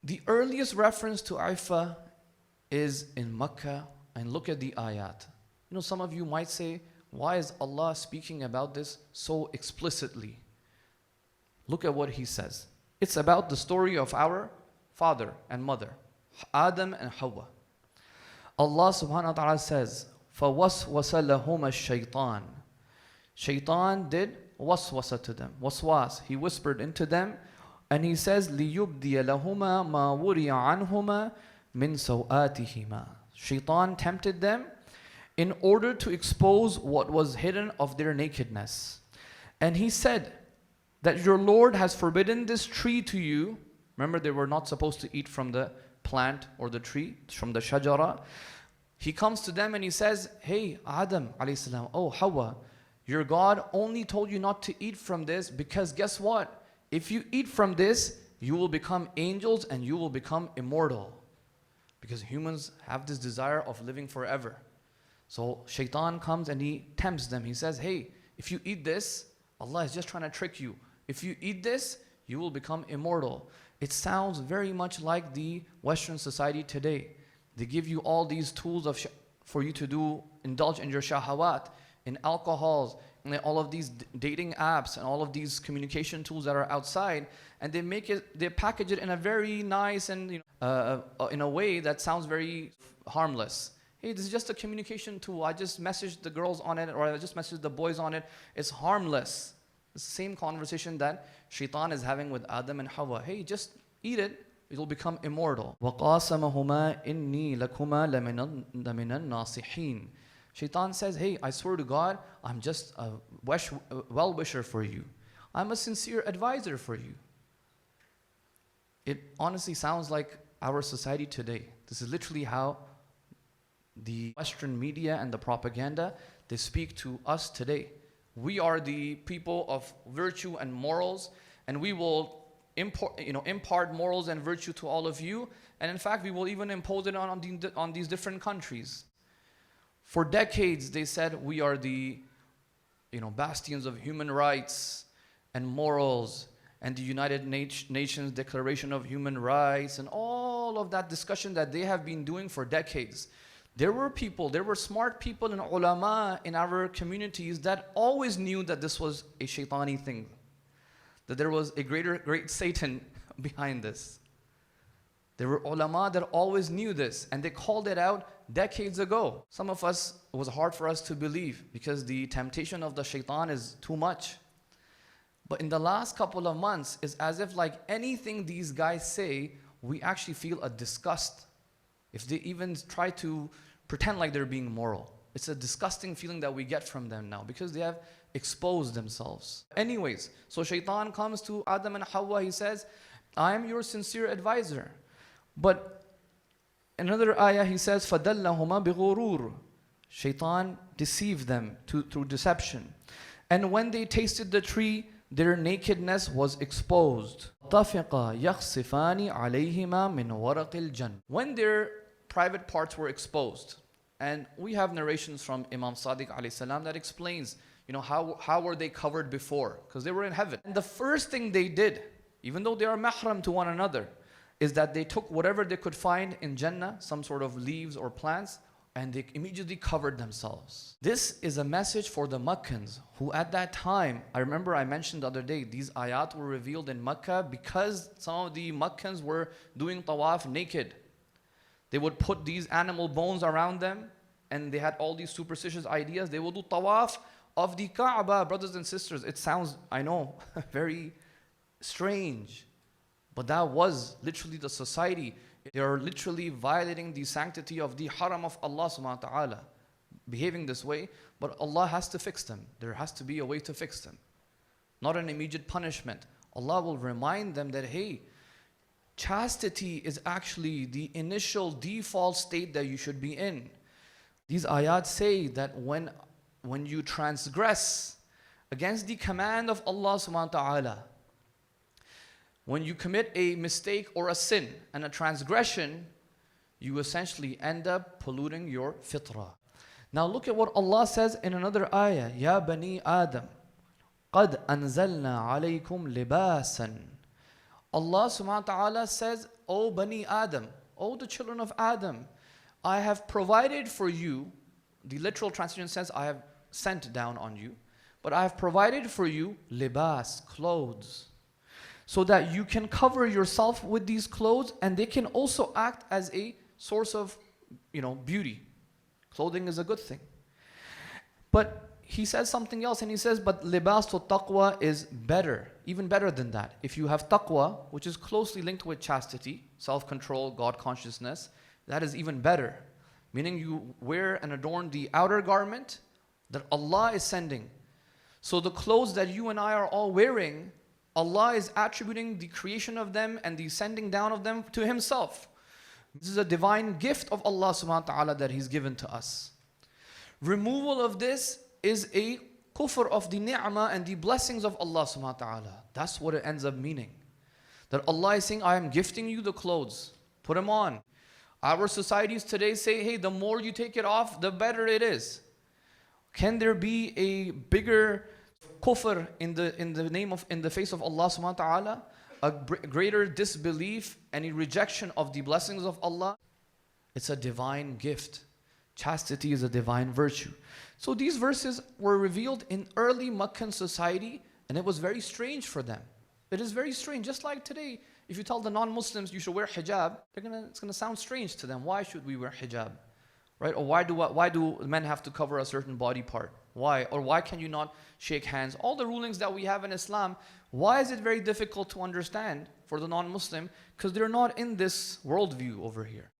The earliest reference to Ifa is in Mecca, and look at the ayat. Some of you might say, why is Allah speaking about this so explicitly? Look at what He says. It's about the story of our father and mother, Adam and Hawa. Allah subhanahu wa ta'ala says, فَوَسْوَسَ لَهُمَ الشَّيْطَانِ Shaytan did waswasa to them. Waswas, he whispered into them, and he says, لِيُبْدِيَ لَهُمَا مَا وُرِيَ عَنْهُمَا مِنْ سَوْآتِهِمَا Shaytan tempted them in order to expose what was hidden of their nakedness. And he said that your Lord has forbidden this tree to you. Remember, they were not supposed to eat from the plant or the tree, from the shajara. He comes to them and he says, hey, Adam alayhi salam, oh Hawa, your God only told you not to eat from this because guess what? If you eat from this, you will become angels and you will become immortal. Because humans have this desire of living forever. So Shaitan comes and he tempts them. He says, hey, if you eat this, Allah is just trying to trick you. If you eat this, you will become immortal. It sounds very much like the Western society today. They give you all these tools for you to indulge in your shahawat, in alcohols, and all of these dating apps and all of these communication tools that are outside, and they package it in a very nice and in a way that sounds very harmless. Hey, this is just a communication tool. I just messaged the girls on it, or I just messaged the boys on it. It's harmless. It's the same conversation that Shaitan is having with Adam and Hawa. Hey, just eat it. It will become immortal. وَقَاسَمَهُمَا إِنِّي لَكُمَا لَمِنَ النَّاصِحِينَ Shaitan says, hey, I swear to God, I'm just a well-wisher for you. I'm a sincere advisor for you. It honestly sounds like our society today. This is literally how the Western media and the propaganda, they speak to us today. We are the people of virtue and morals, and we will impart morals and virtue to all of you. And in fact, we will even impose it on these different countries. For decades, they said we are the bastions of human rights and morals and the United Nations Declaration of Human Rights and all of that discussion that they have been doing for decades. There were smart people and ulama in our communities that always knew that this was a shaitani thing, that there was a great Satan behind this. There were ulama that always knew this, and they called it out decades ago. Some of us, it was hard for us to believe because the temptation of the shaitan is too much. But in the last couple of months, it's as if like anything these guys say, we actually feel a disgust. If they even try to pretend like they're being moral. It's a disgusting feeling that we get from them now because they have exposed themselves. Anyways, so Shaitan comes to Adam and Hawa. He says, I am your sincere advisor. But another ayah, he says, فَدَلَّهُمَا بِغُرُورٍ Shaitan deceived them through deception. And when they tasted the tree, their nakedness was exposed. طَفِقَا يَخْصِفَانِ عَلَيْهِمَا مِنْ وَرَقِ الْجَنَّةِ When their private parts were exposed, and we have narrations from Imam Sadiq alayhi salam that explains, how were they covered before? Because they were in heaven. And the first thing they did, even though they are mahram to one another, is that they took whatever they could find in Jannah, some sort of leaves or plants, and they immediately covered themselves. This is a message for the Meccans, who at that time, I remember I mentioned the other day, these ayat were revealed in Mecca because some of the Meccans were doing tawaf naked. They would put these animal bones around them, and they had all these superstitious ideas. They would do tawaf of the Kaaba, brothers and sisters. It sounds, I know, very strange. But that was literally the society. They are literally violating the sanctity of the haram of Allah subhanahu wa ta'ala, behaving this way. But Allah has to fix them. There has to be a way to fix them. Not an immediate punishment. Allah will remind them that, hey, chastity is actually the initial default state that you should be in. These ayat say that when you transgress against the command of Allah subhanahu wa ta'ala, when you commit a mistake or a sin and a transgression, you essentially end up polluting your fitrah. Now look at what Allah says in another ayah. Ya bani Adam, qad anzalna alaykum libasan. Allah subhanahu wa ta'ala says, O Bani Adam, O the children of Adam, I have provided for you, the literal translation says, I have sent down on you, but I have provided for you libas, clothes, so that you can cover yourself with these clothes, and they can also act as a source of, beauty. Clothing is a good thing. But he says something else, and he says, but libas to taqwa is better, even better than that. If you have taqwa, which is closely linked with chastity, self-control, God consciousness, that is even better. Meaning you wear and adorn the outer garment that Allah is sending. So the clothes that you and I are all wearing, Allah is attributing the creation of them and the sending down of them to Himself. This is a divine gift of Allah subhanahu wa ta'ala that He's given to us. Removal of this is a kufr of the ni'mah and the blessings of Allah subhanahu wa ta'ala. That's what it ends up meaning. That Allah is saying, I am gifting you the clothes. Put them on. Our societies today say, hey, the more you take it off, the better it is. Can there be a bigger kufr in the face of Allah subhanahu wa ta'ala? A greater disbelief and a rejection of the blessings of Allah? It's a divine gift. Chastity is a divine virtue. So these verses were revealed in early Meccan society, and it was very strange for them. It is very strange. Just like today, if you tell the non-Muslims you should wear hijab, it's going to sound strange to them. Why should we wear hijab? Right? Or why do men have to cover a certain body part? Why? Or why can you not shake hands? All the rulings that we have in Islam, why is it very difficult to understand for the non-Muslim? Because they're not in this worldview over here.